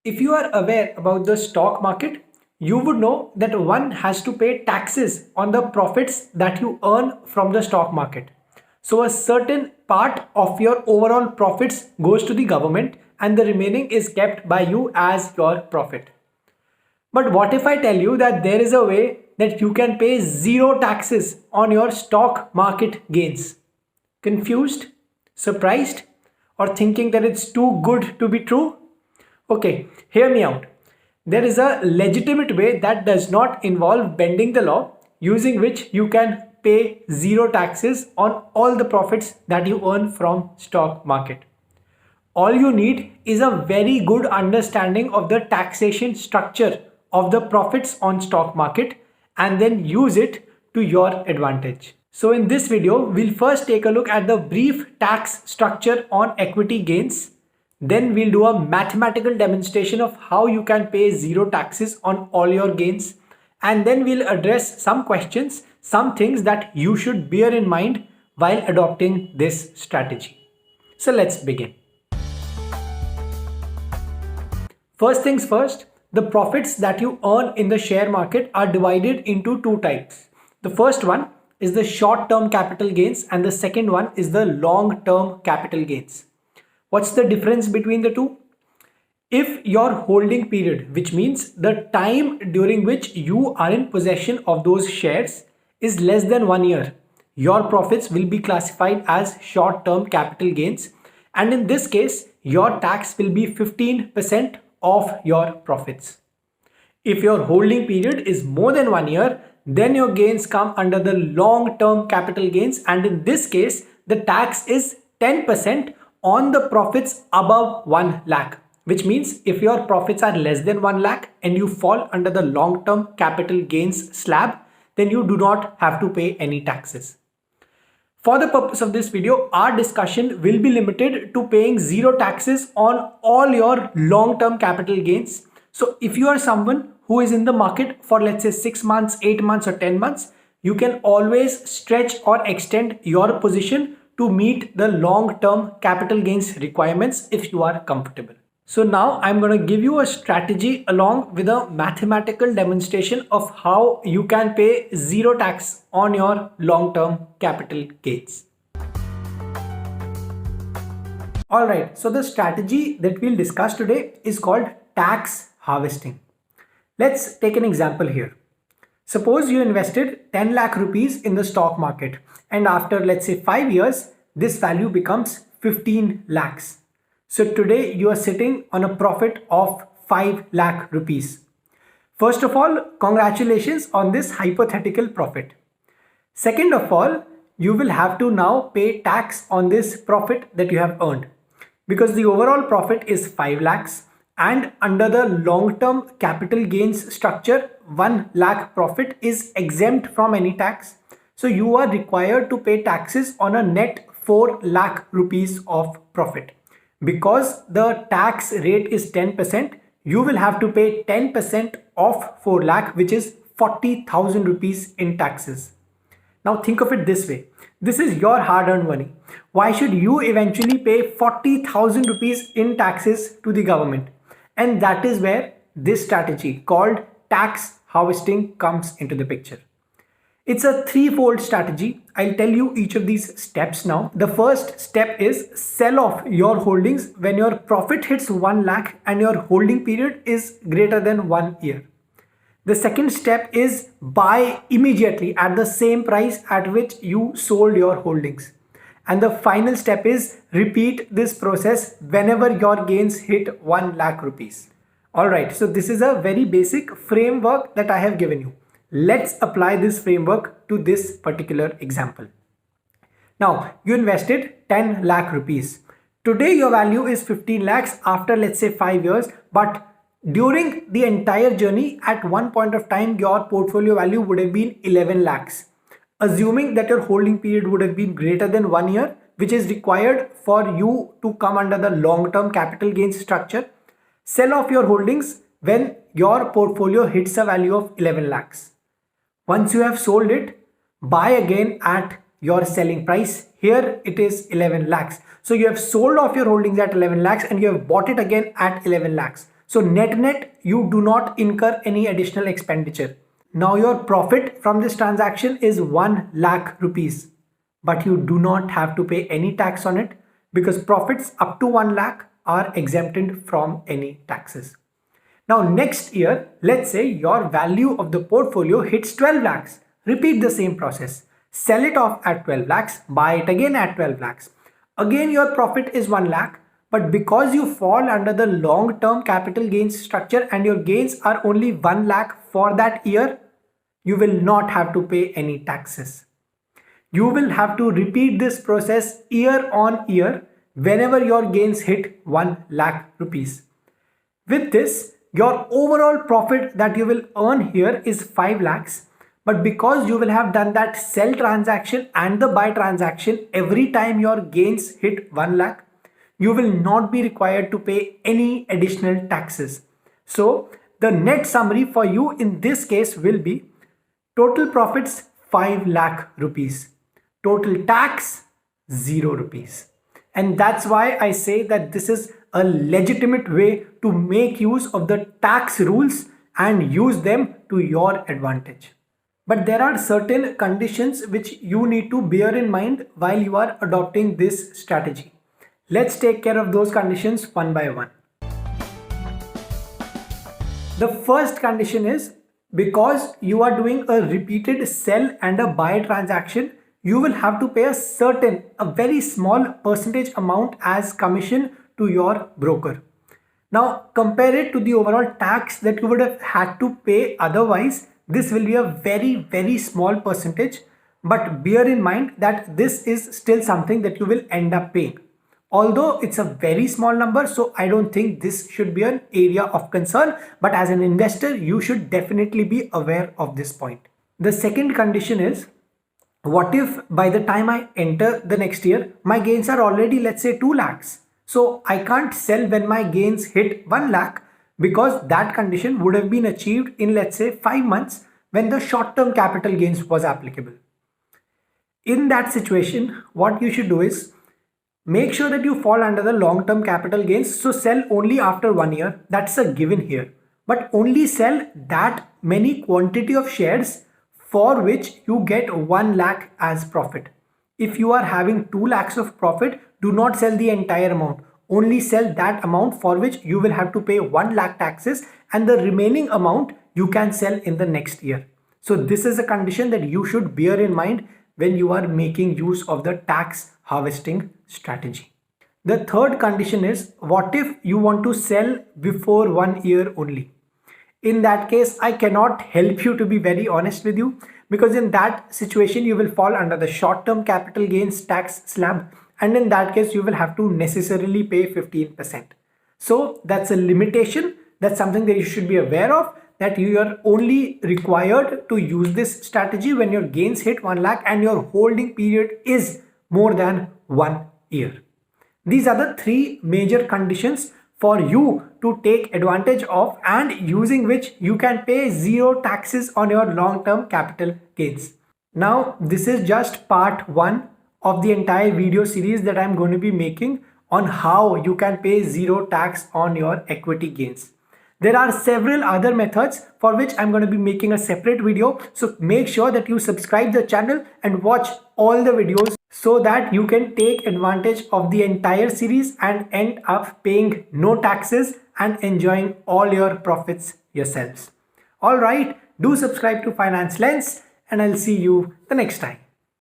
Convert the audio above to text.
If you are aware about the stock market, you would know that one has to pay taxes on the profits that you earn from the stock market. So a certain part of your overall profits goes to the government and the remaining is kept by you as your profit. But what if I tell you that there is a way that you can pay zero taxes on your stock market gains? Confused? Surprised? Or thinking that it's too good to be true? Okay, hear me out. There is a legitimate way that does not involve bending the law, using which you can pay zero taxes on all the profits that you earn from stock market. All you need is a very good understanding of the taxation structure of the profits on stock market and then use it to your advantage. So in this video, we'll first take a look at the brief tax structure on equity gains. Then we'll do a mathematical demonstration of how you can pay zero taxes on all your gains. And then we'll address some questions, some things that you should bear in mind while adopting this strategy. So let's begin. First things first, the profits that you earn in the share market are divided into two types. The first one is the short-term capital gains and the second one is the long-term capital gains. What's the difference between the two? If your holding period, which means the time during which you are in possession of those shares, is less than 1 year, your profits will be classified as short-term capital gains, and in this case, your tax will be 15% of your profits. If your holding period is more than 1 year, then your gains come under the long-term capital gains, and in this case, the tax is 10% on the profits above 1 lakh, which means if your profits are less than 1 lakh and you fall under the long-term capital gains slab, then you do not have to pay any taxes. For the purpose of this video, our discussion will be limited to paying zero taxes on all your long-term capital gains. So if you are someone who is in the market for let's say 6 months, 8 months or 10 months, you can always stretch or extend your position to meet the long-term capital gains requirements if you are comfortable. So now I'm going to give you a strategy along with a mathematical demonstration of how you can pay zero tax on your long-term capital gains. Alright, so the strategy that we'll discuss today is called tax harvesting. Let's take an example here. Suppose you invested 10 lakh rupees in the stock market and after let's say 5 years, this value becomes 15 lakhs. So today you are sitting on a profit of 5 lakh rupees. First of all, congratulations on this hypothetical profit. Second of all, you will have to now pay tax on this profit that you have earned because the overall profit is 5 lakhs and under the long-term capital gains structure, 1 lakh profit is exempt from any tax. So you are required to pay taxes on a net 4 lakh rupees of profit. Because the tax rate is 10%, you will have to pay 10% of 4 lakh, which is 40,000 rupees in taxes. Now think of it this way. This is your hard-earned money. Why should you eventually pay 40,000 rupees in taxes to the government? And that is where this strategy called tax harvesting comes into the picture. It's a threefold strategy. I'll tell you each of these steps now. The first step is sell off your holdings when your profit hits 1 lakh and your holding period is greater than 1 year. The second step is buy immediately at the same price at which you sold your holdings. And the final step is repeat this process whenever your gains hit 1 lakh rupees. Alright, so this is a very basic framework that I have given you. Let's apply this framework to this particular example. Now, you invested 10 lakh rupees. Today, your value is 15 lakhs after let's say 5 years, but during the entire journey, at one point of time, your portfolio value would have been 11 lakhs. Assuming that your holding period would have been greater than 1 year, which is required for you to come under the long-term capital gains structure, sell off your holdings when your portfolio hits a value of 11 lakhs. Once you have sold it, buy again at your selling price. Here it is 11 lakhs. So you have sold off your holdings at 11 lakhs and you have bought it again at 11 lakhs. So net, you do not incur any additional expenditure. Now your profit from this transaction is 1 lakh rupees, but you do not have to pay any tax on it because profits up to 1 lakh are exempted from any taxes. Now next year, let's say your value of the portfolio hits 12 lakhs. Repeat the same process. Sell it off at 12 lakhs, buy it again at 12 lakhs. Again your profit is 1 lakh, but because you fall under the long-term capital gains structure and your gains are only 1 lakh for that year, you will not have to pay any taxes. You will have to repeat this process year on year whenever your gains hit 1 lakh rupees. With this, your overall profit that you will earn here is 5 lakhs. But because you will have done that sell transaction and the buy transaction every time your gains hit 1 lakh, you will not be required to pay any additional taxes. So the net summary for you in this case will be total profits 5 lakh rupees. Total tax 0 rupees. And that's why I say that this is a legitimate way to make use of the tax rules and use them to your advantage. But there are certain conditions which you need to bear in mind while you are adopting this strategy. Let's take care of those conditions one by one. The first condition is, because you are doing a repeated sell and a buy transaction, you will have to pay a very small percentage amount as commission to your broker. Now compare it to the overall tax that you would have had to pay otherwise. This will be a very small percentage, but bear in mind that this is still something that you will end up paying. Although it's a very small number, so I don't think this should be an area of concern, but as an investor, you should definitely be aware of this point. The second condition is, what if by the time I enter the next year, my gains are already, let's say, 2 lakhs. So I can't sell when my gains hit 1 lakh because that condition would have been achieved in, let's say, 5 months when the short-term capital gains was applicable. In that situation, what you should do is make sure that you fall under the long-term capital gains. So sell only after 1 year. That's a given here. But only sell that many quantity of shares for which you get 1 lakh as profit. If you are having 2 lakhs of profit, do not sell the entire amount. Only sell that amount for which you will have to pay 1 lakh taxes, and the remaining amount you can sell in the next year. So this is a condition that you should bear in mind when you are making use of the tax harvesting strategy. The third condition is, what if you want to sell before 1 year only? In that case, I cannot help you, to be very honest with you, because in that situation you will fall under the short-term capital gains tax slab, and in that case you will have to necessarily pay 15%. So that's a limitation. That's something that you should be aware of, that you are only required to use this strategy when your gains hit 1 lakh and your holding period is more than 1 year. These are the 3 major conditions for you to take advantage of, and using which you can pay 0 taxes on your long-term capital gains. Now, this is just part 1 of the entire video series that I'm going to be making on how you can pay 0 tax on your equity gains. There are several other methods for which I'm going to be making a separate video. So make sure that you subscribe the channel and watch all the videos so that you can take advantage of the entire series and end up paying no taxes and enjoying all your profits yourselves. All right, do subscribe to Finance Lens and I'll see you the next time.